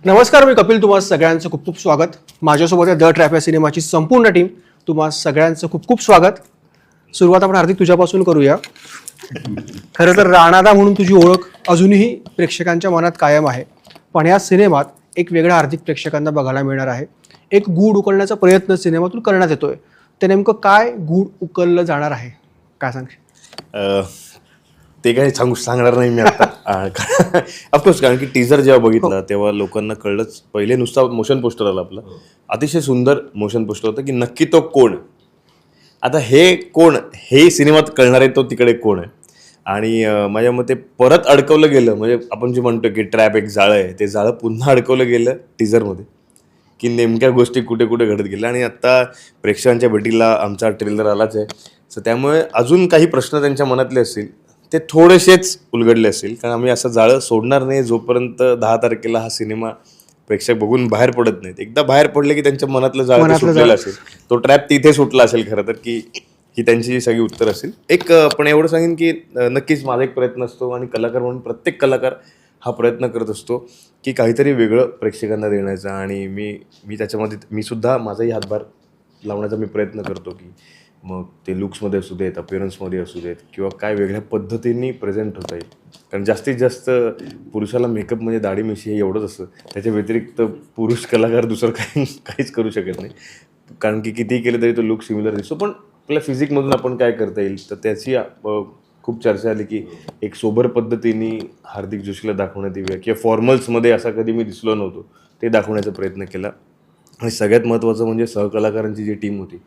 नमस्कार, मी कपिल. तुम्हा सगळ्यांचं खूप खूप स्वागत. माझ्यासोबत आहे द ट्रॅप या सिनेमाची संपूर्ण टीम. तुम्हा सगळ्यांचं खूप खूप स्वागत. सुरुवात आपण हार्दिक तुझ्यापासून करूया. खरं तर राणादा म्हणून तुझी ओळख अजूनही प्रेक्षकांच्या मनात कायम आहे, पण या सिनेमात एक वेगळा हार्दिक प्रेक्षकांना बघायला मिळणार आहे. एक गूढ उकलण्याचा प्रयत्न सिनेमातून करण्यात येतोय. ते नेमकं काय गूढ उकललं जाणार आहे, काय सांगशील? ते काही सांगणार नाही मी आता. ऑफकोर्स, कारण की टीजर जेव्हा बघितला तेव्हा लोकांना कळलंच. पहिले नुसता मोशन पोस्टर आला आपला, अतिशय सुंदर मोशन पोस्टर होतं की नक्की तो कोण. आता हे कोण हे सिनेमात कळणार आहे, तो तिकडे कोण आहे. आणि माझ्या मते परत अडकवलं गेलं, म्हणजे आपण जे म्हणतो की ट्रॅप एक जाळं आहे, ते जाळं पुन्हा अडकवलं गेलं टीजरमध्ये की नेमक्या गोष्टी कुठे कुठे घडत गेल्या. आणि आत्ता प्रेक्षकांच्या भेटीला आमचा ट्रेलर आलाच आहे, सो त्यामुळे अजून काही प्रश्न त्यांच्या मनातले असतील ते थोडेसेच उलगडले असतील. कारण आम्ही असं जाळं सोडणार नाही जोपर्यंत 10 तारखेला हा सिनेमा प्रेक्षक बघून बाहेर पडत नाहीत. एकदा बाहेर पडले की त्यांच्या मनातलं जाळं सुटलेलं असेल, तो ट्रॅप तिथे सुटला असेल खरं तर, की ही त्यांची जी सगळी उत्तर असेल. एक पण एवढं सांगेन की नक्कीच माझा एक प्रयत्न असतो आणि कलाकार म्हणून प्रत्येक कलाकार हा प्रयत्न करत असतो की काहीतरी वेगळं प्रेक्षकांना देण्याचा. आणि मी त्याच्यामध्ये मी सुद्धा माझाही हातभार लावण्याचा मी प्रयत्न करतो की मग ते लुक्समध्ये असू देत, अपिअरन्समध्ये असू देत, किंवा काय वेगळ्या पद्धतीने प्रेझेंट होता येईल. कारण जास्तीत जास्त पुरुषाला मेकअप म्हणजे दाढी मिशी हे एवढंच असतं. त्याच्या व्यतिरिक्त पुरुष कलाकार दुसरं काहीच करू शकत नाही. कारण की कितीही केलं तरी तो लुक सिमिलर दिसतो. पण आपल्या फिजिकमधून आपण काय करता येईल, तर त्याची खूप चर्चा आली की एक सोबर पद्धतीने हार्दिक जोशीला दाखवण्यात येऊया, किंवा फॉर्मल्समध्ये असा कधी मी दिसलो नव्हतो ते दाखवण्याचा प्रयत्न केला. आणि सगळ्यात महत्त्वाचं म्हणजे सहकलाकारांची जी टीम होती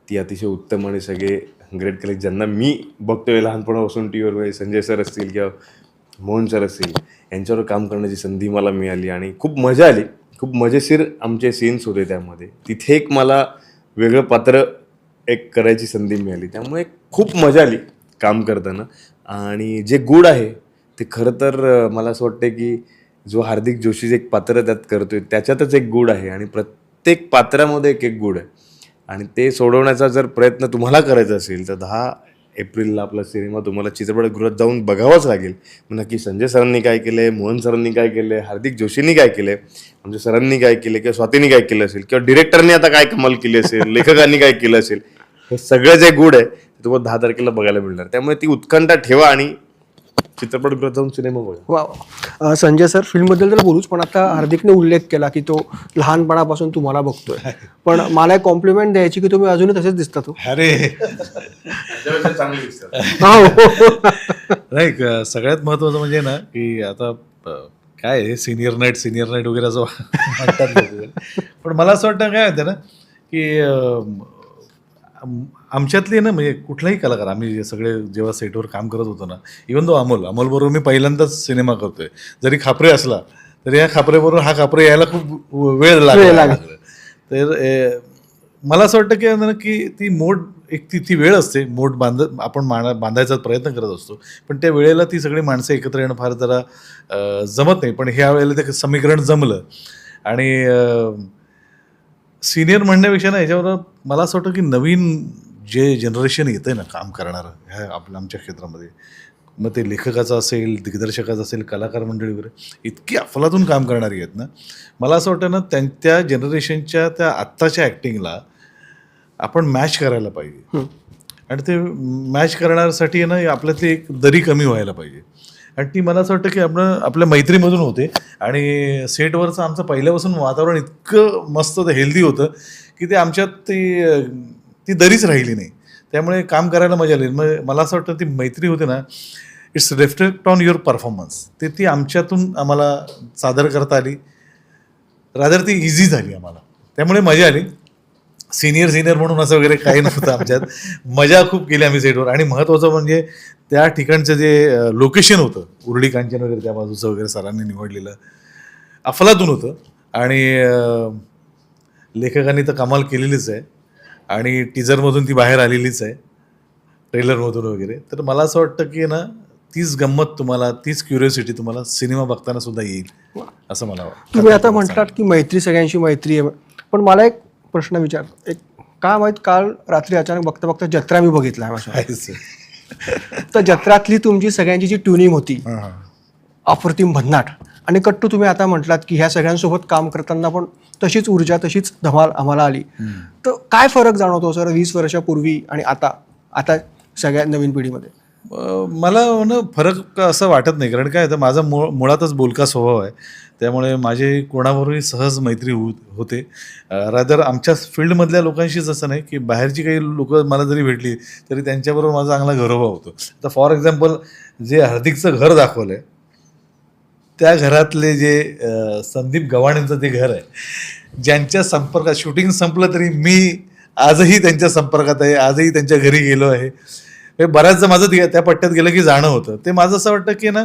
ती अतिशय उत्तम आणि सगळे ग्रेट कलेक्ट, ज्यांना मी बघतोय लहानपणापासून टी व्हीवर. संजय सर असतील किंवा मोहन सर असतील, यांच्यावर काम करण्याची संधी मला मिळाली आणि खूप मजा आली. खूप मजेशीर आमचे सीन्स होते त्यामध्ये. तिथे एक मला वेगळं पात्र एक करायची संधी मिळाली, त्यामुळे खूप मजा आली काम करताना. आणि जे गूढ आहे ते खरं तर मला असं वाटतं की जो हार्दिक जोशीचे एक पात्र त्यात करतोय त्याच्यातच एक गूढ आहे, आणि प्रत्येक पात्रामध्ये एक एक गूढ आहे. आणि ते सोडवण्याचा जर प्रयत्न तुम्हाला करायचा असेल तर 10 एप्रिलला आपला सिनेमा तुम्हाला चित्रपटगृहात जाऊन बघावाच लागेल. मग नक्की संजय सरांनी काय केलं आहे, मोहन सरांनी काय केलं आहे, हार्दिक जोशींनी काय केलं आहे, आमच्या सरांनी काय केलं, किंवा स्वातींनी काय केलं असेल, किंवा डिरेक्टरने आता काय कमाल केली असेल, लेखकांनी काय केलं असेल, हे सगळं जे गूढ आहे ते तुम्हाला 10 तारखेला बघायला मिळणार. त्यामुळे ती उत्कंठा ठेवा आणि चित्रपटगृहात जाऊन सिनेमा बघा. वा. संजय सर, फिल्मबद्दल तर बोलूच, पण आता हार्दिकने उल्लेख केला की तो लहानपणापासून तुम्हाला बघतोय, पण मला एक कॉम्प्लिमेंट द्यायची की तुम्ही अजूनही तसेच दिसतात. अरे चांगली दिसतात. नाही, सगळ्यात महत्त्वाचं म्हणजे ना की आता काय आहे, सिनियर नाईट वगैरे असं म्हणतात लोक. पण मला असं वाटतं काय होतं ना की आमच्यातले ना, म्हणजे कुठलाही कलाकार, आम्ही सगळे जेव्हा सेटवर काम करत होतो ना, इव्हन तो अमोलबरोबर मी पहिल्यांदाच सिनेमा करतोय, जरी खापरे असला तरी या खापरेबरोबर हा खापरे यायला खूप वेळ लागला. तर मला असं वाटतं की ती मोड एक ती वेळ असते, मोड आपण बांधायचा प्रयत्न करत असतो, पण त्या वेळेला ती सगळी माणसं एकत्र येणं फार जरा जमत नाही. पण ह्या वेळेला ते समीकरण जमलं. आणि सिनियर म्हणण्यापेक्षा ना याच्यावर मला असं वाटतं की नवीन जे जनरेशन येतं आहे ना काम करणारं ह्या आमच्या क्षेत्रामध्ये, मग ते लेखकाचं असेल, दिग्दर्शकाचं असेल, कलाकार मंडळी वगैरे, इतकी अफलातून काम करणारी आहेत ना. मला असं वाटतं ना त्या जनरेशनच्या त्या आत्ताच्या ॲक्टिंगला आपण मॅच करायला पाहिजे. आणि ते मॅच करण्यासाठी ना आपल्यातली एक दरी कमी व्हायला पाहिजे. आणि ती मला असं वाटतं की आपल्या मैत्रीमधून होते. आणि सेटवरचं आमचं पहिल्यापासून वातावरण इतकं मस्त हेल्दी होतं की ते आमच्यात ती दरीच राहिली नाही. त्यामुळे काम करायला मजा आली. मग मला असं वाटतं ती मैत्री होते ना, it's reflect on your performance. ती आमच्यातून आम्हाला सादर करता आली, रादर ती इझी झाली आम्हाला. त्यामुळे मजा आली. सिनियर म्हणून असं वगैरे काही नव्हतं आमच्यात. मजा खूप केली आम्ही सेटवर. आणि महत्त्वाचं म्हणजे त्या ठिकाणचं जे लोकेशन होतं, उर्डी कांचन वगैरे त्या बाजूचं वगैरे सरांनी निवडलेलं अफलातून होतं. आणि लेखकांनी तर कमाल केलेलीच आहे. आणि टीजरमधून ती बाहेर आलेलीच आहे, ट्रेलरमधून वगैरे. तर मला असं वाटतं की ना तीच गंमत तुम्हाला, तीच क्युरिओसिटी तुम्हाला सिनेमा बघताना सुद्धा येईल असं मला वाटतं. तुम्ही आता म्हटलात की मैत्री, सगळ्यांची मैत्री आहे, पण मला एक प्रश्न विचार, एक काय माहीत, काल रात्री अचानक बघता जत्रा मी बघितला आहे. तर जत्रातली तुमची सगळ्यांची जी ट्युनिंग होती अप्रतिम भन्नाट, आणि कट्टू तुम्ही आता म्हटलात की ह्या सगळ्यांसोबत काम करताना पण तशीच ऊर्जा तशीच धमाल आम्हाला आली. तर काय फरक जाणवतो सर 20 वर्षापूर्वी आणि आता सगळ्या नवीन पिढीमध्ये? मला ना फरक असं वाटत नाही, कारण काय होतं, माझा मुळातच बोलका स्वभाव आहे, त्यामुळे माझी कोणाबरोबरही सहज मैत्री होते. रादर आमच्या फील्डमधल्या लोकांशीच असं नाही की बाहेरची काही लोक मला जरी भेटली तरी त्यांच्याबरोबर माझा चांगला गौरव होतो. तर फॉर एक्झाम्पल जे हार्दिकचं घर दाखवलं आहे, त्या घरातले जे संदीप गव्हाणेंचं ते घर आहे, ज्यांच्या संपर्कात शूटिंग संपलं तरी मी आजही त्यांच्या संपर्कात आहे, आजही त्यांच्या घरी गेलो आहे. बऱ्याचदा माझं त्या पट्ट्यात गेलं की जाणं होतं. ते माझं असं वाटतं की ना,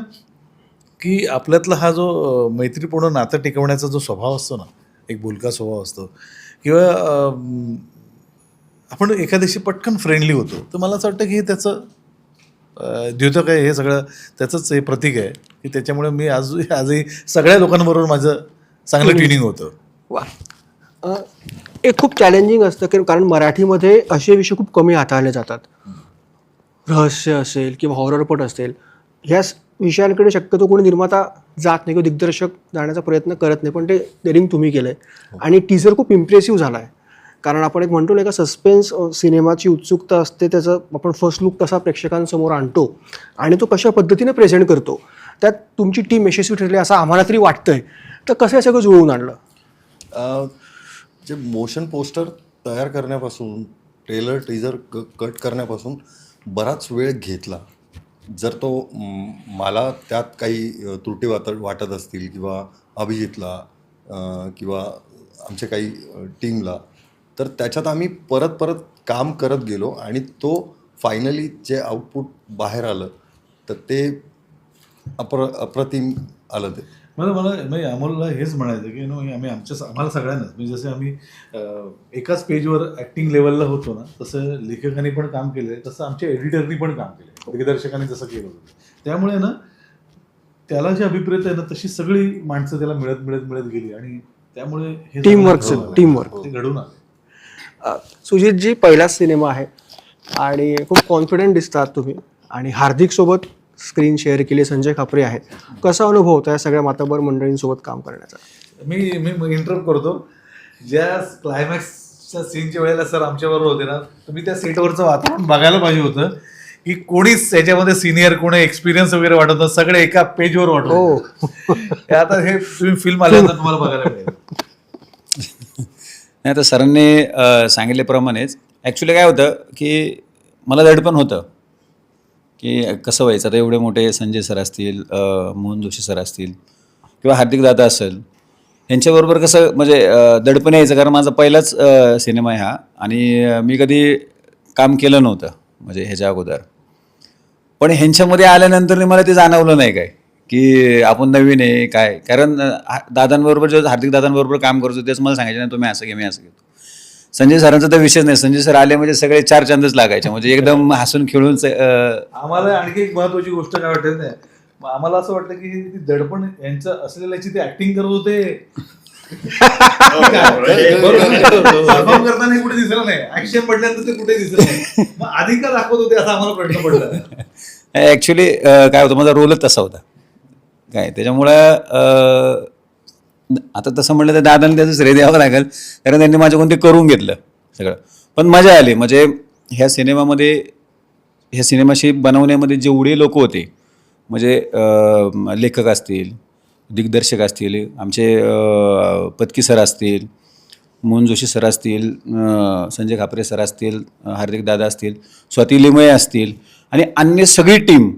की आपल्यातला हा जो मैत्रीपूर्ण नातं टिकवण्याचा जो स्वभाव असतो ना, एक बोलका स्वभाव असतो, किंवा आपण एखाद्याशी पटकन फ्रेंडली होतो, तर मला असं वाटतं की हे त्याचं द्योतक आहे, हे सगळं त्याचंच हे प्रतीक आहे की त्याच्यामुळे मी आजही सगळ्या लोकांबरोबर माझं चांगलं ट्युनिंग होतं. वा. एक खूप चॅलेंजिंग असतं कारण मराठीमध्ये असे विषय खूप कमी हाताळले जातात. रहस्य असेल किंवा हॉररपट असेल, ह्या विषयांकडे शक्यतो कोणी निर्माता जात नाही किंवा दिग्दर्शक जाण्याचा प्रयत्न करत नाही, पण ते डेअरिंग तुम्ही केलं आहे. आणि टीझर खूप इम्प्रेसिव्ह झाला आहे, कारण आपण एक म्हणतो नाही का, सस्पेन्स सिनेमाची उत्सुकता असते, त्याचं आपण फर्स्ट लुक तसा प्रेक्षकांसमोर आणतो आणि तो कशा पद्धतीने प्रेझेंट करतो, त्यात तुमची टीम यशस्वी ठरली असं आम्हाला तरी वाटतंय. तर कसं हे सगळं जुळवून आणलं? जे मोशन पोस्टर तयार करण्यापासून ट्रेलर टीजर कट करण्यापासून बराच वेळ घेतला. जर तो मला त्यात काही त्रुटी वाटत असतील किंवा अभिजितला किंवा आमच्या काही टीमला, तर त्याच्यात आम्ही परत काम करत गेलो आणि तो फायनली जे आउटपुट बाहेर आलं तर ते अप्रतिम आलं. ते मला म्हणजे अमोलला हेच म्हणायचं की आम्ही आम्हाला सगळ्यांनाच, म्हणजे जसे आम्ही एकाच पेजवर ॲक्टिंग लेवलला होतो ना, तसं लेखकांनी पण काम केलं आहे, तसं आमच्या एडिटरनी पण काम केलं आहे, दिग्दर्शकांनी जसं केलं होतं. त्यामुळे ना त्याला जे अभिप्रेत आहे ना, तशी सगळी माणसं त्याला मिळत गेली आणि त्यामुळे हे टीमवर्क ते घडून आले. सुजितजी, पहिलाच सिनेमा आहे आणि खूप कॉन्फिडंट दिसतात तुम्ही, आणि हार्दिकसोबत स्क्रीन शेअर केली, संजय खापरे आहेत. कसा अनुभव होता या सगळ्या मातबर मंडळींसोबत काम करण्याचा? मी इंटरप्ट करतो. ज्या क्लायमॅक्सच्या सीनच्या वेळेला सर आमच्याबरोबर होते ना, तुम्ही त्या सेटवरचं वातावरण बघायला पाहिजे होतं की कोणीच त्याच्यामध्ये सिनियर, कोणी एक्सपिरियन्स वगैरे वाटत नव्हतं, सगळे एका पेजवर वाटत. आता हे तुम्ही फिल्म आल्यानंतर तुम्हाला बघायला मिळेल. नाही, तर सरांनी सांगितल्याप्रमाणेच ॲक्च्युली काय होतं की मला दडपण होतं की कसं व्हायचं. आता एवढे मोठे संजय सर असतील, मोहन जोशी सर असतील किंवा हार्दिक दादा असेल, यांच्याबरोबर कसं म्हणजे दडपण यायचं, कारण माझा पहिलाच सिनेमा आहे हा आणि मी कधी काम केलं नव्हतं म्हणजे ह्याच्या अगोदर. पण ह्यांच्यामध्ये आल्यानंतर मला ते जाणवलं नाही काय की आपण नवीन आहे काय, कारण दादांबरोबर जेव्हा हार्दिक दादांबरोबर काम करतो तेच मला सांगायचं नाही तुम्ही असं घे, मी असं घेतो. संजय सरांचा तर विषयच नाही, संजय सर आले म्हणजे सगळे 4 चांदच लागायचे, म्हणजे एकदम हसून खेळून. आम्हाला आणखी एक महत्वाची गोष्ट काय वाटत नाही, आम्हाला असं वाटतं की दडपण यांचं असलेल्याची ते ऍक्टिंग करत होते. परफॉर्म करताना कुठे दिसलं नाही, ऍक्शन पडल्यानंतर ते कुठे दिसलं नाही, मग आधी का दाखवत होते असा आम्हाला प्रश्न पडला. ॲक्च्युली काय होतं, माझा रोलच तसा होता काय, त्याच्यामुळं आता तसं म्हटलं तर दादांनी त्याचं श्रेय द्यावं लागेल, कारण त्यांनी माझ्याकडून ते करून घेतलं सगळं. पण मजा आली, म्हणजे ह्या सिनेमाशी बनवण्यामध्ये जेवढे लोक होते, म्हणजे लेखक असतील, दिग्दर्शक असतील, आमचे पत्की सर असतील, मोहन जोशी सर असतील, संजय खापरे सर असतील, हार्दिक दादा असतील, स्वाती लिमये असतील आणि अन्य सगळी टीम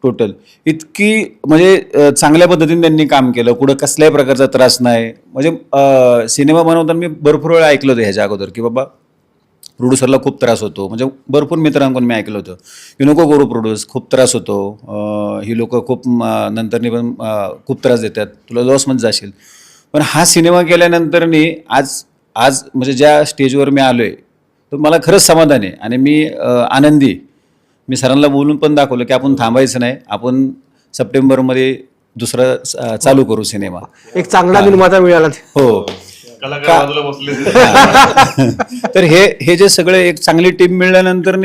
टोटल इतकी म्हणजे चांगल्या पद्धतीने त्यांनी काम केलं. कुठं कसल्याही प्रकारचा त्रास नाही. म्हणजे सिनेमा बनवताना मी भरपूर वेळा ऐकलं होतं ह्याच्या अगोदर की बाबा प्रोड्युसरला खूप त्रास होतो, म्हणजे भरपूर मित्रांकडून मी ऐकलं होतं की नको करू प्रोड्यूस, खूप त्रास होतो, ही लोक खूप नंतरनी पण खूप त्रास देतात, तुला लॉसमध्ये जाशील. पण हा सिनेमा केल्यानंतरनी आज म्हणजे ज्या स्टेजवर मी आलो आहे तर मला खरंच समाधान आहे आणि मी आनंदी. मी सरांना बोलून पण दाखवलं की आपण थांबायचं नाही, आपण सप्टेंबरमध्ये दुसरा चालू करू सिनेमा. एक चांगला निर्माता मिळाला. हो, तर हे जे सगळे एक चांगली टीम मिळाल्यानंतर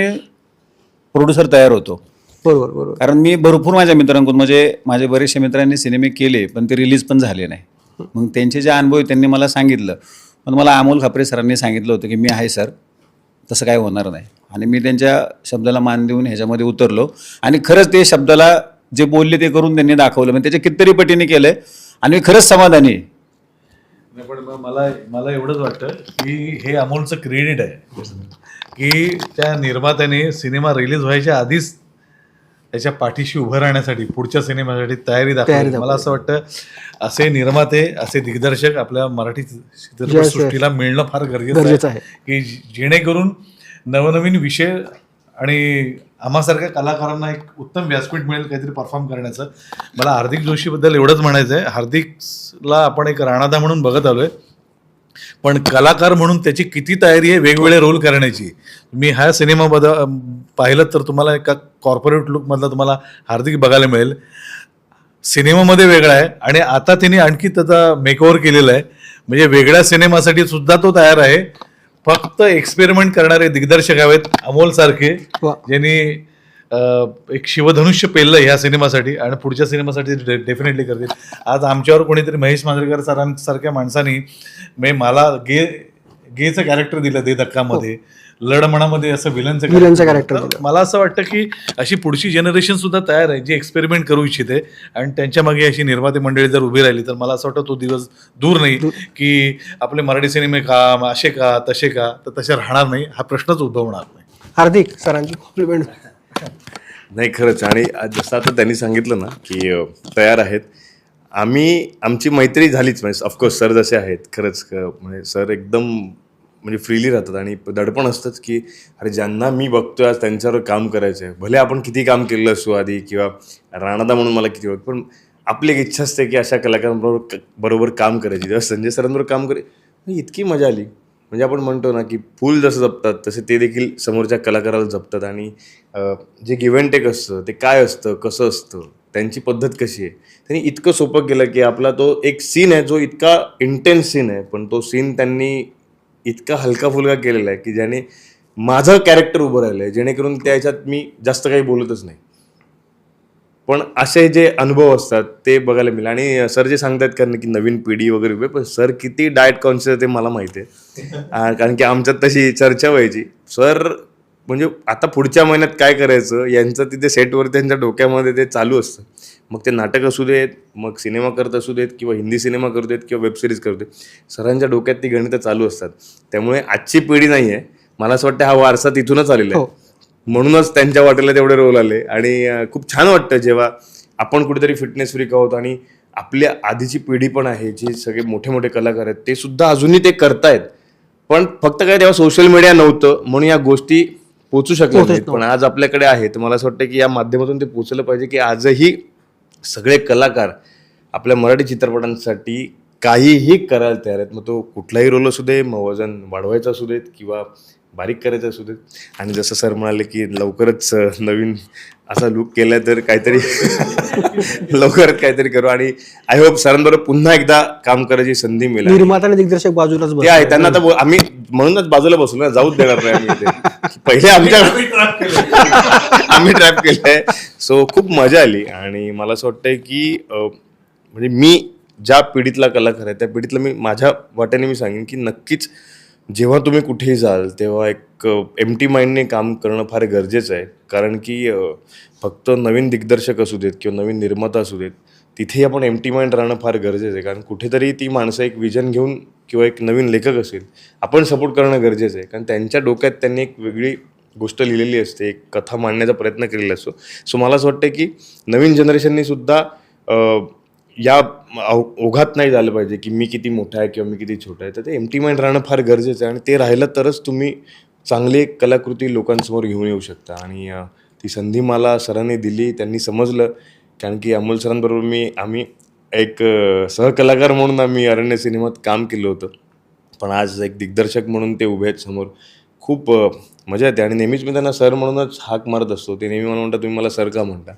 प्रोड्युसर तयार होतो. बरोबर बरोबर. कारण मी भरपूर माझ्या मित्रांकडून म्हणजे माझे बरेचसे मित्रांनी सिनेमे केले पण ते रिलीज पण झाले नाही. मग त्यांचे जे अनुभव आहेत त्यांनी मला सांगितलं. पण मला अमोल खापरे सरांनी सांगितलं होतं की मी आहे सर, तसं काय होणार नाही. आणि मी त्यांच्या शब्दाला मान देऊन ह्याच्यामध्ये उतरलो आणि खरंच ते शब्दाला जे बोलले ते करून त्यांनी दाखवलं. म्हणजे त्याच्या कितीतरी पटीने केलंय आणि मी खरंच समाधानी आहे. नाही, पण मग मला एवढंच वाटतं की हे अमोलचं क्रेडिट आहे की त्या निर्मात्याने सिनेमा रिलीज व्हायच्या आधीच त्याच्या पाठीशी उभं राहण्यासाठी पुढच्या सिनेमासाठी तयारी दाखवली. मला असं वाटतं असे निर्माते, असे दिग्दर्शक आपल्या मराठी चित्रपटसृष्टीला मिळणं फार गरजेचं आहे की जेणेकरून नवनवीन विषय आणि आम्हासारख्या कलाकारांना एक उत्तम व्यासपीठ मिळेल काहीतरी परफॉर्म करण्याचं. मला हार्दिक जोशीबद्दल एवढंच म्हणायचं आहे, हार्दिकला आपण एक राणादा म्हणून बघत आलोय, पण कलाकार म्हणून त्याची किती तयारी आहे वेगवेगळे रोल करण्याची. मी हा सिनेमा पाहिलं तर तुम्हाला एका कॉर्पोरेट लुकमधला तुम्हाला हार्दिक बघायला मिळेल. सिनेमामध्ये वेगळा आहे आणि आता त्यांनी आणखी त्याचा मेकओव्हर केलेला आहे. म्हणजे वेगळ्या सिनेमासाठी सुद्धा तो तयार आहे. फक्त एक्सपेरिमेंट करणारे दिग्दर्शक हवेत अमोल सारखे, ज्यांनी एक शिवधनुष्य पेललं ह्या सिनेमासाठी आणि पुढच्या सिनेमासाठी डेफिनेटली करतील. आज आमच्यावर कोणीतरी महेश मांजरेकर सरांसारख्या माणसानी मला गेचं कॅरेक्टर दिलं ते धक्कामध्ये, लढमणामध्ये असं विलनचं कॅरेक्टर. मला असं वाटतं की अशी पुढची जनरेशन सुद्धा तयार आहे जी एक्सपेरिमेंट करू इच्छिते आणि त्यांच्या मागे अशी निर्माते मंडळी जर उभी राहिली तर मला असं वाटतं तो दिवस दूर नाही की आपले मराठी सिनेमे का असे का तसे का, तर तसे राहणार नाही, हा प्रश्नच उद्भवणार नाही. हार्दिक सरांची कॉम्प्लिमेंट. नाही खरंच. आणि जसं आता त्यांनी सांगितलं ना की तयार आहेत, आमची मैत्री झालीच. म्हणजे ऑफकोर्स सर जसे आहेत खरंच म्हणजे सर एकदम म्हणजे फ्रीली राहतात आणि दडपण असतंच की अरे ज्यांना मी बघतोय आज त्यांच्यावर काम करायचं आहे. भले आपण किती काम केलेलं असो आधी किंवा राणादा म्हणून मला किती बघ, पण आपली एक इच्छा असते की अशा कलाकारांबरोबर काम करायची. जेव्हा संजय सरांबरोबर काम इतकी मजा आली. म्हणजे आपण म्हणतो ना की फूल जसं जपतात तसे ते देखील समोरच्या कलाकाराला जपतात. आणि जे गिव्ह अँड टेक असतं ते काय असतं, कसं असतं, त्यांची पद्धत कशी आहे, त्यांनी इतकं सोपं केलं की आपला तो एक सीन आहे जो इतका इंटेन्स सीन आहे, पण तो सीन त्यांनी इतका हलका फुलका केलेला आहे की ज्याने माझं कॅरेक्टर उभं राहिलं आहे, जेणेकरून त्याच्यात मी जास्त काही बोलतच नाही. पण असे जे अनुभव असतात ते बघायला मिळेल. आणि सर जे सांगतात कारण की नवीन पिढी वगैरे उभे, पण सर किती डाएट कॉन्शियस ते मला माहिती आहे. कारण की आमच्यात तशी चर्चा व्हायची. सर म्हणजे आता पुढच्या महिन्यात काय करायचं यांचं तिथे सेटवर त्यांच्या डोक्यामध्ये ते चालू असतं. मग ते नाटक असू देत, मग सिनेमा करत असू देत किंवा हिंदी सिनेमा करू देत किंवा वेबसिरीज करू देत, सरांच्या डोक्यात ती गणितं चालू असतात. त्यामुळे आजची पिढी नाही आहे, मला असं वाटतं हा वारसा तिथूनच आलेला आहे. म्हणूनच त्यांच्या वाटेला तेवढे रोल आले. आणि खूप छान वाटतं जेव्हा आपण कुठेतरी फिटनेस फ्रीक आहोत आणि आपल्या आधीची पिढी पण आहे, जे सगळे मोठे मोठे कलाकार आहेत ते सुद्धा अजूनही ते करतायत. पण फक्त काय तेव्हा सोशल मीडिया नव्हतं म्हणून या गोष्टी पोचू शकल्या नाहीत. पण आज आपल्याकडे आहे, तर मला असं वाटतं की या माध्यमातून ते पोचलं पाहिजे की आजही सगळे कलाकार आपल्या मराठी चित्रपटांसाठी काहीही करायला तयार आहेत. मग तो कुठलाही रोल असू दे, मग वजन वाढवायचं असू देत किंवा बारीक करायचं असू देत. आणि जसं सर म्हणाले की लवकरच नवीन असा लुक केला तर काहीतरी लवकरच काहीतरी करू. आणि आय होप सरांबरोबर पुन्हा एकदा काम करायची संधी मिळेल. निर्माता आणि दिग्दर्शक बाजूलाच ते आहे, त्यांना आता आम्ही म्हणूनच बाजूला बसलो ना, जाऊच देणार नाही आम्ही इथे. पहिले आम्ही ट्रॅप केलंय. सो खूप मजा आली. आणि मला असं वाटतंय की म्हणजे मी ज्या पिढीतला कलाकार आहे त्या पिढीतला मी माझ्या वाट्याने मी सांगेन की नक्कीच जेव्हा तुम्ही कुठेही जाल तेव्हा एक एम्प्टी माइंडने काम करणं फार गरजेचं आहे. कारण की फक्त नवीन दिग्दर्शक असू देत किंवा नवीन निर्माता असू देत, तिथेही आपण एम्प्टी माइंड राहणं फार गरजेचं आहे. कारण कुठेतरी ती माणसं एक विजन घेऊन किंवा एक नवीन लेखक असेल आपण सपोर्ट करणं गरजेचं आहे. कारण त्यांच्या डोक्यात त्यांनी एक वेगळी गोष्ट लिहिलेली असते, एक कथा मांडण्याचा प्रयत्न केलेला असतो. सो मला असं वाटतं की नवीन जनरेशननी सुद्धा या ओघात नाही झालं पाहिजे की मी किती मोठा आहे किंवा मी किती छोटा आहे. तर ते एम्प्टी माइंड राहणं फार गरजेचं आहे. आणि ते राहिलं तरच तुम्ही चांगली एक कलाकृती लोकांसमोर घेऊन येऊ शकता. आणि ती संधी मला सरांनी दिली, त्यांनी समजलं. कारण की अमोल सरांबरोबर आम्ही एक सहकलाकार म्हणून आम्ही अरण्य सिनेमात काम केलं होतं, पण आज एक दिग्दर्शक म्हणून ते उभे आहेत समोर. खूप मजा येते. आणि नेहमीच मी त्यांना सर म्हणूनच हाक मारत असतो. ते नेहमी मला म्हणतात तुम्ही मला सर का म्हणता,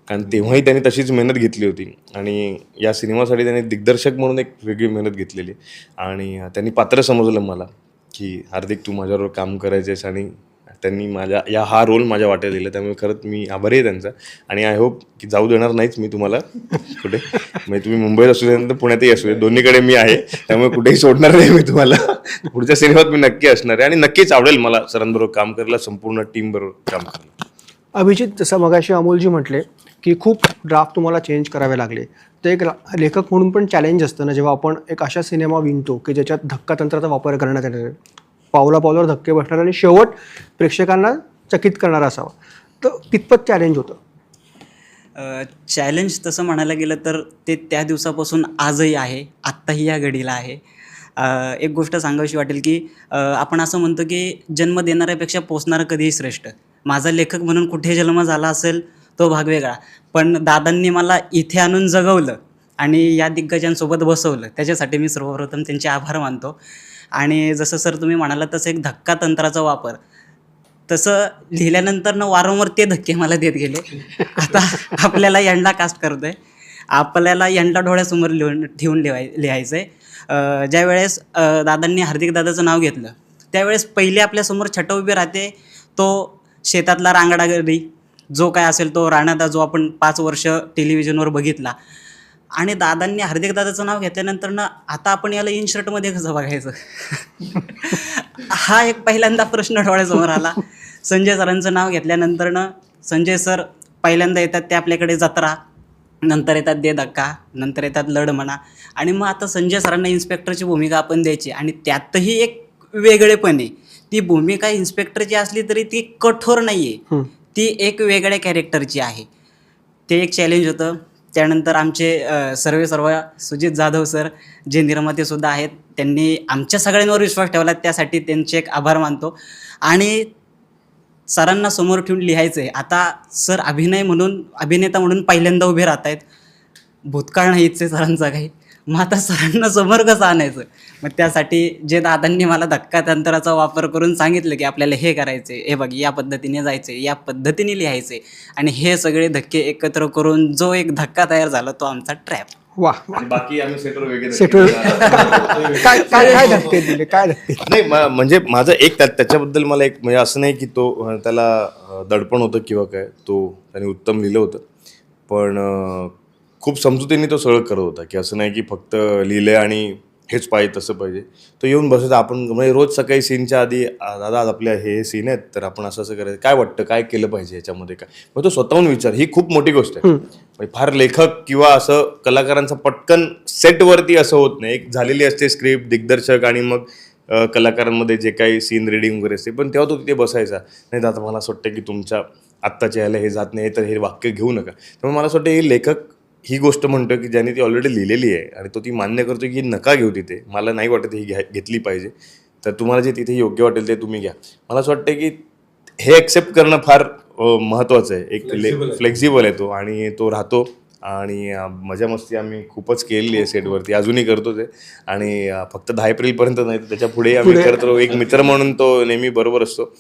कारण तेव्हाही त्यांनी तशीच मेहनत घेतली होती. आणि या सिनेमासाठी त्यांनी दिग्दर्शक म्हणून एक वेगळी मेहनत घेतलेली. आणि त्यांनी पात्र समजलं मला की हार्दिक तू माझ्याबरोबर काम करायचेस आणि त्यांनी हा रोल माझ्या वाट्याला दिला, त्यामुळे खरंच मी आभारी आहे त्यांचा. आणि आय होप की जाऊ देणार नाहीच मी तुम्हाला कुठे, म्हणजे तुम्ही मुंबईत असू दे तर पुण्यातही असू दे, दोन्हीकडे मी आहे, त्यामुळे कुठेही सोडणार नाही मी तुम्हाला. पुढच्या सिनेमात मी नक्की असणार आहे आणि नक्कीच आवडेल मला सरांबरोबर काम करायला, संपूर्ण टीम बरोबर काम करायला. अभिजित, जसं मगाशी अमोलजी म्हटले की खूप ड्राफ्ट तुम्हाला चेंज करावे लागले, तर एक लेखक म्हणून पण चॅलेंज असतं ना, जेव्हा आपण एक अशा सिनेमा विणतो की ज्याच्यात धक्कातंत्राचा वापर करण्यात येणार आहे, पावला पावलावर धक्के बसणार आणि शेवट प्रेक्षकांना चकित करणारा असावा, तर कितपत चॅलेंज होतं? चॅलेंज तसं म्हणायला गेलं तर ते त्या दिवसापासून आजही आहे, आत्ताही या घडीला आहे. एक गोष्ट सांगावीशी वाटेल की आपण असं म्हणतो की जन्म देणाऱ्यापेक्षा पोचणारं कधीही श्रेष्ठ. माझा लेखक म्हणून कुठे जन्म झाला असेल तो भाग वेगळा, पण दादांनी मला इथे आणून जगवलं आणि या दिग्गजांसोबत बसवलं, त्याच्यासाठी मी सर्वप्रथम त्यांचे आभार मानतो. आणि जसं सर तुम्ही म्हणाला तसं एक धक्का तंत्राचा वापर, तसं लिहिल्यानंतर वारंवार ते धक्के मला देत गेले. आता आपल्याला यंडा कास्ट करतोय, आपल्याला यंडा डोळ्यासमोर ठेवून लिहायचं आहे. ज्यावेळेस दादांनी हार्दिक दादाचं नाव घेतलं त्यावेळेस पहिले आपल्यासमोर छटा उभी राहते, तो शेतातला रांगडागरी जो काय असेल तो राणादा, जो आपण 5 वर्ष टेलिव्हिजनवर बघितला. आणि दादांनी हार्दिक दादाचं नाव घेतल्यानंतर ना आता आपण याला इन शर्टमध्ये कसं बघायचं हा एक पहिल्यांदा प्रश्न डोळ्यासमोर आला. संजय सरांचं नाव घेतल्यानंतर ना संजय सर पहिल्यांदा येतात ते आपल्याकडे जत्रा, नंतर येतात दे धक्का, नंतर येतात लढ म्हणा. आणि मग आता संजय सरांना इन्स्पेक्टरची भूमिका आपण द्यायची आणि त्यातही एक वेगळेपण आहे. ती भूमिका इन्स्पेक्टरची असली तरी ती कठोर नाही आहे, ती एक वेगळ्या कॅरेक्टरची आहे. ते एक चॅलेंज होतं. त्यानंतर आमचे सर्व सुजित जाधव सर जे निर्मातेसुद्धा आहेत, त्यांनी आमच्या सगळ्यांवर विश्वास ठेवला, त्यासाठी त्यांचे एक आभार मानतो. आणि सरांना समोर ठेवून लिहायचं आहे. आता सर अभिनेता म्हणून पहिल्यांदा उभे राहत आहेत, भूतकाळ नाहीच आहे सरांचा काही, मग आता सरांना समोर कसं आणायचं. मग त्यासाठी जे दादांनी मला धक्का तंत्राचा वापर करून सांगितलं की आपल्याला हे करायचं आहे, हे बघ या पद्धतीने जायचं आहे, या पद्धतीने लिहायचं आहे, आणि हे सगळे धक्के एकत्र करून जो एक धक्का तयार झाला तो आमचा ट्रॅप. वा, आणि बाकी आम्ही सेटवर वेगळे सेटवर काय काय धक्के दिले, काय धक्के? नाही म्हणजे माझं एक त्याच्याबद्दल मला एक म्हणजे असं नाही की तो त्याला दडपण होतं किंवा काय, तो त्याने उत्तम लिहिलं होतं, पण खूप समजुतीने तो सगळं करत होता की असं नाही की फक्त लिहिलंय आणि हेच पाहिजे तसं पाहिजे. तो येऊन बसायचा, आपण म्हणजे रोज सकाळी सीनच्या आधी, दादा आज आपल्या हे सीन आहेत तर आपण असं करायचं, काय वाटतं काय केलं पाहिजे याच्यामध्ये काय, मग तो स्वतःहून विचार, ही खूप मोठी गोष्ट आहे. म्हणजे फार लेखक किंवा असं कलाकारांचं पटकन सेटवरती असं होत नाही, एक झालेली असते स्क्रिप्ट, दिग्दर्शक आणि मग कलाकारांमध्ये जे काही सीन रिडिंग वगैरे असते, पण तेव्हा तो तिथे बसायचा. नाही दादा मला असं वाटतं की तुमच्या आत्ताच्या ह्याला हे जात नाही तर हे वाक्य घेऊ नका. त्यामुळे मला असं वाटतं हे लेखक ही गोष्ट म्हणतो की ज्याने ती ऑलरेडी लिहिलेली आहे आणि तो ती मान्य करतो की नका घेऊ तिथे, मला नाही वाटत ही घेतली पाहिजे, तर तुम्हाला जे तिथे योग्य वाटेल ते तुम्ही घ्या. मला असं वाटतं की हे ॲक्सेप्ट करणं फार महत्त्वाचं आहे. एक फ्लेक्झिबल आहे तो आणि तो राहतो. आणि मजा मस्ती आम्ही खूपच केलेली आहे सेटवरती, अजूनही करतो ते. आणि फक्त 10 एप्रिलपर्यंत नाही तर त्याच्या पुढे आम्ही करत राहू. एक मित्र म्हणून तो नेहमी बरोबर असतो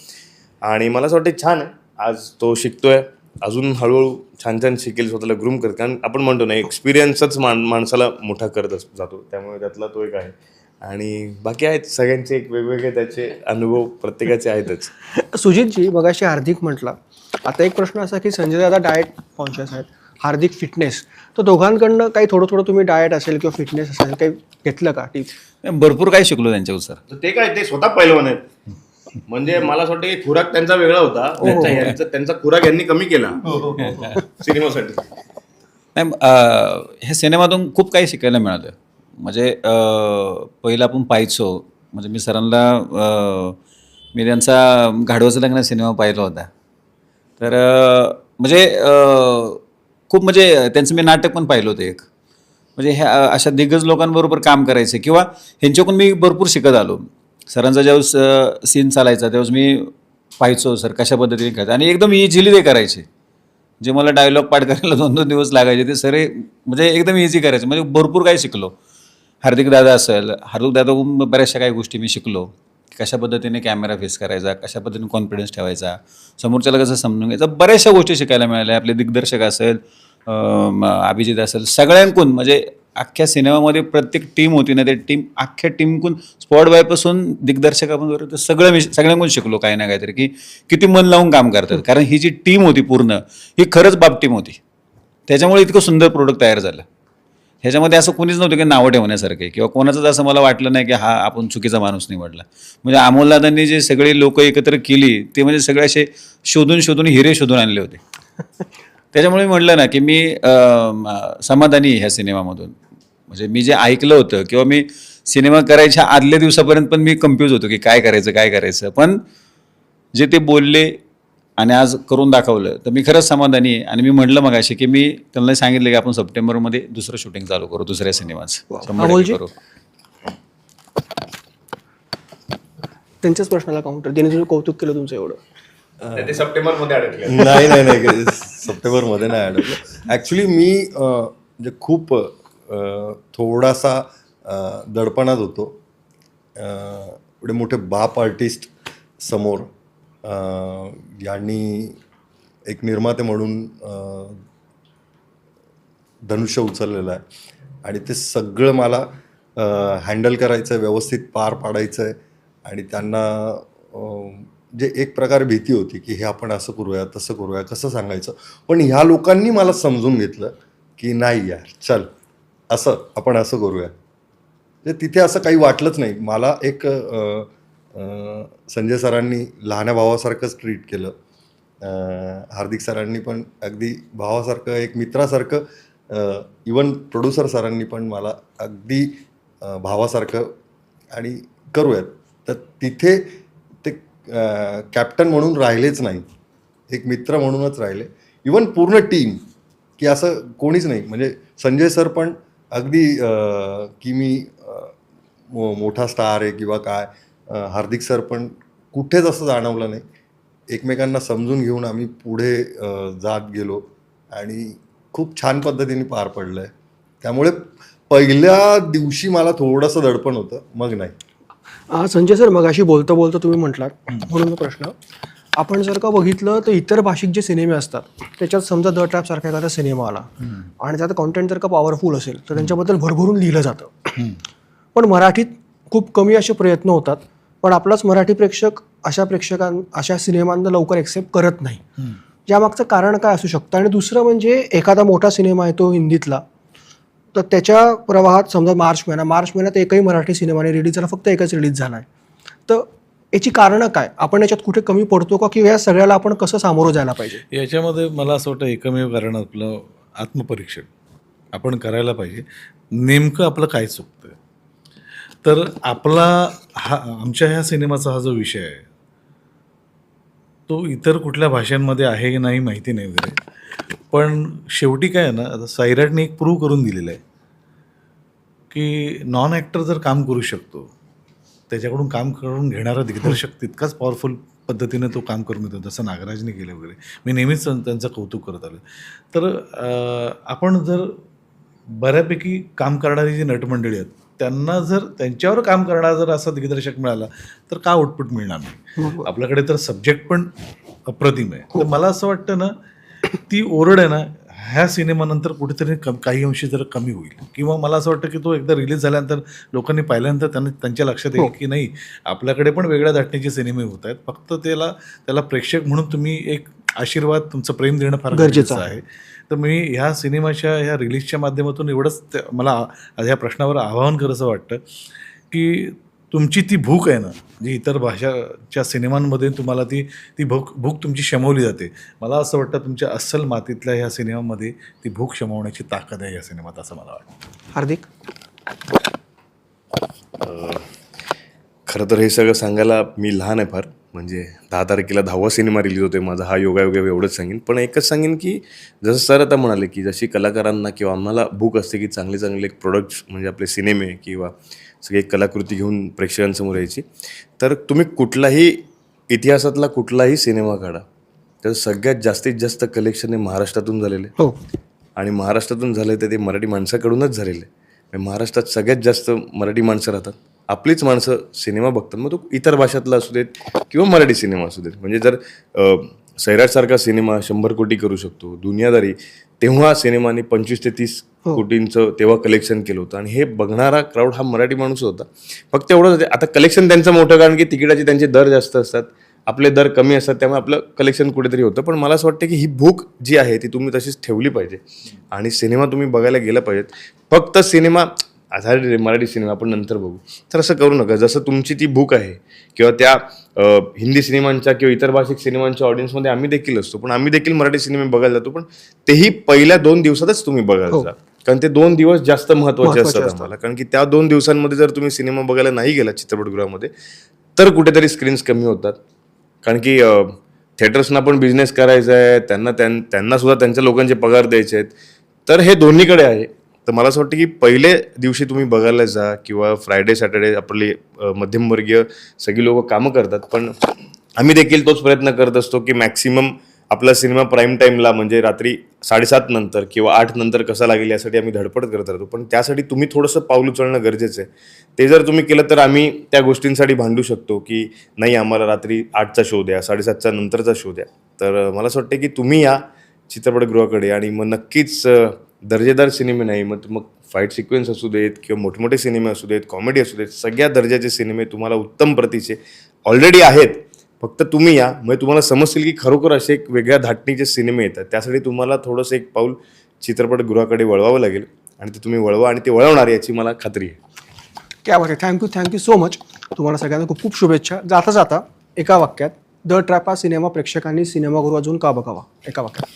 आणि मला असं वाटतं छान आहे. आज तो शिकतोय, अजून हळूहळू छान छान शिकेल, स्वतःला ग्रूम करत. कारण आपण म्हणतो ना एक्सपिरियन्सच माणसाला मोठा करत जातो, त्यामुळे त्यातला तो एक आहे. आणि बाकी आहेत सगळ्यांचे एक वेगवेगळे त्याचे अनुभव प्रत्येकाचे आहेतच. सुजितजी, मगाशी हार्दिक म्हटला, आता एक प्रश्न असा की संजय दादा डाएट कॉन्शियस आहेत, हार्दिक फिटनेस, तर दोघांकडनं काही थोडं तुम्ही डाएट असेल किंवा फिटनेस असेल काही घेतलं का टिप्स? भरपूर काही शिकलो त्यांच्यावर सर. तर ते काय, ते स्वतः पैलवान आहेत. म्हणजे मला असं वाटतं की खुराक त्यांचा वेगळा होता, त्यांचा खुराक यांनी कमी केला सिनेमासाठी. नाही, ह्या सिनेमातून खूप काही शिकायला मिळालं. म्हणजे पहिलं आपण पाहायचो, म्हणजे मी सरांना मी त्यांचा गाढवाचं लग्न सिनेमा पाहिला होता, तर म्हणजे खूप म्हणजे त्यांचं मी नाटक पण पाहिलं होतं एक. म्हणजे ह्या अशा दिग्गज लोकांबरोबर काम करायचं किंवा ह्यांच्याकडून मी भरपूर शिकत आलो. सरांचा ज्यावेळेस सीन चालायचा त्यावेळेस मी पाहायचो सर कशा पद्धतीने करायचं, आणि एकदम इझिली ते करायचे. जे मला डायलॉग पाठ करायला 2-2 दिवस लागायचे ते सर म्हणजे एकदम इझी करायचे. म्हणजे भरपूर काही शिकलो. हार्दिक दादा असेल, हार्दिक दादाकडून बऱ्याचशा काही गोष्टी मी शिकलो. कशा पद्धतीने कॅमेरा फेस करायचा, कशा पद्धतीने कॉन्फिडन्स ठेवायचा, समोरच्याला कसं समजून घ्यायचं, बऱ्याचशा गोष्टी शिकायला मिळाल्या. आपले दिग्दर्शक असेल, अभिजित असेल, सगळ्यांकडून म्हणजे अख्ख्या सिनेमामध्ये प्रत्येक टीम होती ना, त्या टीम अख्ख्या टीमकून स्पॉट बॉयपासून दिग्दर्शकापर्यंत सगळं मी सगळ्यांकडून शिकलो काही ना काहीतरी, की किती मन लावून काम करतात. कारण ही जी टीम होती पूर्ण, ही खरंच बाप टीम होती. त्याच्यामुळे इतकं सुंदर प्रोडक्ट तयार झालं. ह्याच्यामध्ये असं कोणीच नव्हतं की नावं ठेवण्यासारखे, किंवा कोणाचंच असं मला वाटलं नाही की हा आपण चुकीचा माणूस निवडला. म्हणजे अमोलदादांनी जे सगळे लोक एकत्र केली, ते म्हणजे सगळे असे शोधून हिरे शोधून आणले होते. त्याच्यामुळे मी म्हटलं ना की मी समाधानी आहे ह्या सिनेमामधून. म्हणजे मी जे ऐकलं होतं, किंवा मी सिनेमा करायच्या आदल्या दिवसापर्यंत पण मी कन्फ्यूज होतो की काय करायचं. पण जे ते बोलले आणि आज करून दाखवलं, तर मी खरंच समाधानी आहे. आणि मी म्हटलं मग अशी की मी त्यांना सांगितलं की आपण सप्टेंबरमध्ये दुसरं शूटिंग चालू करू, दुसऱ्या सिनेमाचं 100% अमोलजी? करू. त्यांच्याच प्रश्नाला काउंटर, त्यांनी तुझं कौतुक केलं तुमचं एवढं. ते सप्टेंबरमध्ये अडकले. नाही सप्टेंबरमध्ये नाही अडकलं. ॲक्च्युली मी म्हणजे खूप थोडासा दडपणात होतो. एवढे मोठे बाप आर्टिस्ट समोर, यांनी एक निर्माते म्हणून धनुष्य उचललेलं आहे, आणि ते सगळं मला हँडल करायचं आहे, व्यवस्थित पार पाडायचं आहे. आणि त्यांना जे एक प्रकारे भीती होती की हे आपण असं करूया तसं करूया, कसं सांगायचं. पण ह्या लोकांनी मला समजून घेतलं की नाही यार, चल आपण असं करूया. म्हणजे तिथे असं काही वाटलंच नाही मला. एक संजय सरांनी लहान्या भावासारखंच ट्रीट केलं. हार्दिक सरांनी पण अगदी भावासारखं, एक मित्रासारखं, इवन प्रोड्युसर सरांनी पण मला अगदी भावासारखं, आणि करूयात. तर तिथे ते कॅप्टन म्हणून राहिलेच नाही, एक मित्र म्हणूनच राहिले. इवन पूर्ण टीम, की असं कोणीच नाही. म्हणजे संजय सर पण अगदी की मी मोठा स्टार आहे किंवा काय. हार्दिक सर पण कुठेच असं जाणवलं नाही. एकमेकांना समजून घेऊन आम्ही पुढे जात गेलो, आणि खूप छान पद्धतीने पार पडलं आहे. त्यामुळे पहिल्या दिवशी मला थोडंसं दडपण होतं, मग नाही. संजय सर, मग अशी बोलता तुम्ही म्हटलात, म्हणून प्रश्न, आपण जर का बघितलं तर इतर भाषिक जे सिनेमे असतात त्याच्यात समजा द ट्रॅप सारखा एखादा सिनेमा आला आणि त्याचं कॉन्टेंट जर का पॉवरफुल असेल तर त्यांच्याबद्दल भरभरून लिहिलं जातं. पण मराठीत खूप कमी असे प्रयत्न होतात, पण आपलाच मराठी प्रेक्षक अशा सिनेमांना लवकर एक्सेप्ट करत नाही. यामागचं कारण काय असू शकतं? आणि दुसरं म्हणजे एखादा मोठा सिनेमा आहे तो हिंदीतला, तर त्याच्या प्रवाहात समजा मार्च महिन्यात एकही मराठी सिनेमाने रिलीज झाला, फक्त एकच रिलीज झाला आहे. तर याची कारणं काय? आपण याच्यात कुठे कमी पडतो का, किंवा या सगळ्याला आपण कसं सामोरं जायला पाहिजे? याच्यामध्ये मला असं वाटतं एकमेव कारण आपलं आत्मपरीक्षण आपण करायला पाहिजे. नेमकं आपलं काय चुकतं. तर आपला आमच्या ह्या सिनेमाचा हा जो विषय आहे तो इतर कुठल्या भाषांमध्ये आहे की नाही माहिती नाही वगैरे, पण शेवटी काय आहे ना, आता सैराटने एक प्रूव्ह करून दिलेलं आहे की नॉन ॲक्टर जर काम करू शकतो, त्याच्याकडून काम करून घेणारा दिग्दर्शक तितकाच पॉवरफुल पद्धतीने तो काम करून येतो, जसं नागराजने केलं वगैरे. मी नेहमीच त्यांचं कौतुक करत आलो. तर आपण जर बऱ्यापैकी काम करणारी जी नटमंडळी आहेत त्यांना जर त्यांच्यावर काम करणारा जर असा दिग्दर्शक मिळाला तर का आउटपुट मिळणार नाही. आपल्याकडे तर सब्जेक्ट पण अप्रतिम आहे. तर मला असं वाटतं ना, ती ओरड आहे ना ह्या सिनेमानंतर कुठेतरी काही अंशी जर कमी होईल, किंवा मला असं वाटतं की तो एकदा रिलीज झाल्यानंतर लोकांनी पाहिल्यानंतर त्यांच्या लक्षात येईल की नाही, आपल्याकडे पण वेगळ्या धाटणीचे सिनेमे होत आहेत. फक्त त्याला प्रेक्षक म्हणून तुम्ही एक आशीर्वाद, तुमचं प्रेम देणं फार गरजेचं आहे. तर मी ह्या सिनेमाच्या ह्या रिलीजच्या माध्यमातून एवढंच मला ह्या प्रश्नावर आवाहन करायचं वाटतं की तुमची ती भूक आहे ना, जी इतर भाषाच्या सिनेमांमध्ये तुम्हाला ती भूक तुमची शमवली जाते. मला असं वाटतं तुमच्या अस्सल मातीतल्या ह्या सिनेमामध्ये ती भूक शमवण्याची ताकद आहे या सिनेमात, असं मला वाटतं. हार्दिक? खरं तर हे सगळं सांगायला मी लहान आहे फार. म्हणजे 10 तारखेला 10वा सिनेमा रिलीज होतोय माझा, हा योगायोग एवढंच सांगेन. पण एकच सांगेन की जसं सर आता म्हणाले की जशी कलाकारांना किंवा आम्हाला भूक असते की चांगले प्रोडक्ट्स म्हणजे आपले सिनेमे किंवा सगळी कलाकृती घेऊन प्रेक्षकांसमोर यायची, तर तुम्ही कुठलाही इतिहासातला कुठलाही सिनेमा काढा, तर सगळ्यात जास्तीत जास्त कलेक्शन हे महाराष्ट्रातून झालेलं आहे. हो. आणि महाराष्ट्रातून झालं तर ते मराठी माणसाकडूनच झालेलं आहे. महाराष्ट्रात सगळ्यात जास्त मराठी माणसं राहतात, आपलीच माणसं सिनेमा बघतात, मग तो इतर भाषातला असू देत किंवा मराठी सिनेमा असू देत. म्हणजे जर सैराटसारखा सिनेमा 100 कोटी करू शकतो दुनियादारी, तेव्हा सिनेमाने 25 ते 30 कोटींचं तेव्हा कलेक्शन केलं होतं आणि हे बघणारा क्राऊड हा मराठी माणूस होता. फक्त एवढंच होतं, आता कलेक्शन त्यांचं मोठं कारण की तिकिटाचे त्यांचे दर जास्त असतात, आपले दर कमी असतात, त्यामुळे आपलं कलेक्शन कुठेतरी होतं. पण मला असं वाटतं की ही भूक जी आहे ती तुम्ही तशीच ठेवली पाहिजे आणि सिनेमा तुम्ही बघायला गेला पाहिजेत. फक्त सिनेमा आधारित मराठी सिनेमा आपण नंतर बघू, तर असं करू नका. जसं तुमची ती भूक आहे किंवा त्या हिंदी सिनेमांच्या किंवा इतर भाषिक सिनेमांच्या ऑडियन्समध्ये आम्ही देखील असतो, पण आम्ही देखील मराठी सिनेमे बघायला जातो, पण तेही पहिल्या 2 दिवसातच तुम्ही बघायला जा, कारण ते 2 दिवस जास्त महत्त्वाचे असतात आम्हाला. कारण की त्या 2 दिवसांमध्ये जर तुम्ही सिनेमा बघायला नाही गेला चित्रपटगृहामध्ये तर कुठेतरी स्क्रीन्स कमी होतात. कारण की थिएटर्सना पण बिझनेस करायचा आहे, त्यांना सुद्धा त्यांच्या लोकांचे पगार द्यायचे आहेत, तर हे दोन्हीकडे आहे. तर मला असं वाटतं की पहिले दिवशी तुम्ही बघायला जा किंवा फ्रायडे सॅटर्डे आपले मध्यमवर्गीय सगळी लोक कामं करतात, पण आम्ही देखील तोच प्रयत्न करत असतो की मॅक्सिमम आपला सिनेमा प्राईम टाईमला म्हणजे रात्री 7:30 नंतर किंवा 8 नंतर कसा लागेल यासाठी आम्ही धडपड करत राहतो. पण त्यासाठी तुम्ही थोडंसं पाऊल उचलणं गरजेचं आहे. ते जर तुम्ही केलं तर आम्ही त्या गोष्टींसाठी भांडू शकतो की नाही आम्हाला रात्री 8चा शो द्या, 7:30च्या नंतरचा शो द्या. तर मला असं वाटतं की तुम्ही या चित्रपटगृहाकडे आणि मग नक्कीच दर्जेदार सिनेमे नाही, मग फाईट सिक्वेन्स असू देत किंवा मोठमोठे सिनेमे असू देत, कॉमेडी असू देत, सगळ्या दर्जाचे सिनेमे तुम्हाला उत्तम प्रतीचे ऑलरेडी आहेत. फक्त तुम्ही या, म्हणजे तुम्हाला समजतील की खरोखर असे एक वेगळ्या धाटणीचे सिनेमे येतात. त्यासाठी तुम्हाला थोडंसं एक पाऊल चित्रपटगृहाकडे वळवावं लागेल आणि ते तुम्ही वळवा आणि ते वळवणार याची मला खात्री आहे. क्या बात आहे. Thank you so much. तुम्हाला सगळ्यांना खूप खूप शुभेच्छा. जाता जाता एका वाक्यात द ट्रॅप हा सिनेमा प्रेक्षकांनी सिनेमागृह अजून का बघावा, एका वाक्यात.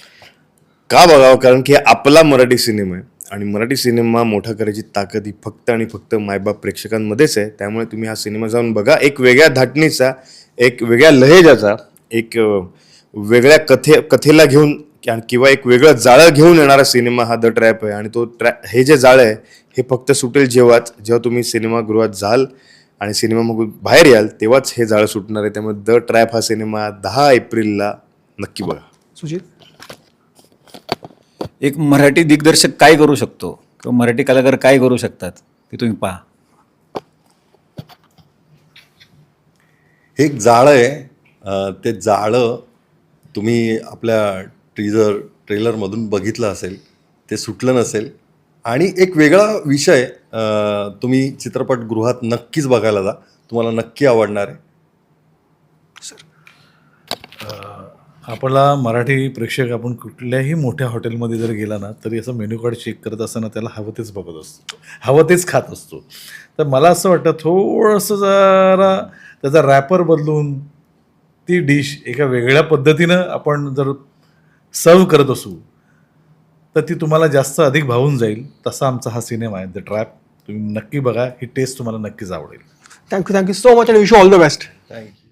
का बघावं? कारण की आपला मराठी सिनेमा आहे आणि मराठी सिनेमा मोठा करायची ताकद ही फक्त आणि फक्त मायबाप प्रेक्षकांमध्येच आहे. त्यामुळे तुम्ही हा सिनेमा जाऊन बघा. एक वेगळ्या धाटणीचा, एक वेगळ्या लहेजाचा, एक वेगळ्या कथेला घेऊन किंवा एक वेगळं जाळं घेऊन येणारा सिनेमा हा द ट्रॅप आहे. आणि तो हे जे जाळं आहे हे फक्त सुटेल जेव्हा तुम्ही सिनेमागृहात जाल आणि सिनेमामधून बाहेर याल तेव्हाच हे जाळं सुटणार आहे. त्यामुळे द ट्रॅप हा सिनेमा 10 एप्रिलला नक्की बघा. सुजित. एक मराठी दिग्दर्शक काय करू शकतो किंवा मराठी कलाकार काय करू शकतात ते तुम्ही पहा. हे एक जाळं आहे, ते जाळं तुम्ही आपल्या ट्रेलरमधून बघितलं असेल, ते सुटलं नसेल आणि एक वेगळा विषय तुम्ही चित्रपटगृहात नक्कीच बघायला जा, तुम्हाला नक्की आवडणार आहे. आपला मराठी प्रेक्षक आपण कुठल्याही मोठ्या हॉटेलमध्ये जर गेला ना तरी असं मेन्यू कार्ड चेक करत असताना त्याला हवं तेच बघत असतो, हवं तेच खात असतो. तर मला असं वाटतं थोडंसं जरा त्याचा रॅपर बदलून ती डिश एका वेगळ्या पद्धतीनं आपण जर सर्व करत असू तर ती तुम्हाला जास्त अधिक भावून जाईल. तसा आमचा हा सिनेमा आहे द ट्रॅप. तुम्ही नक्की बघा, ही टेस्ट तुम्हाला नक्कीच आवडेल. थँक्यू सो मच आणि wish you all the best. Thank you.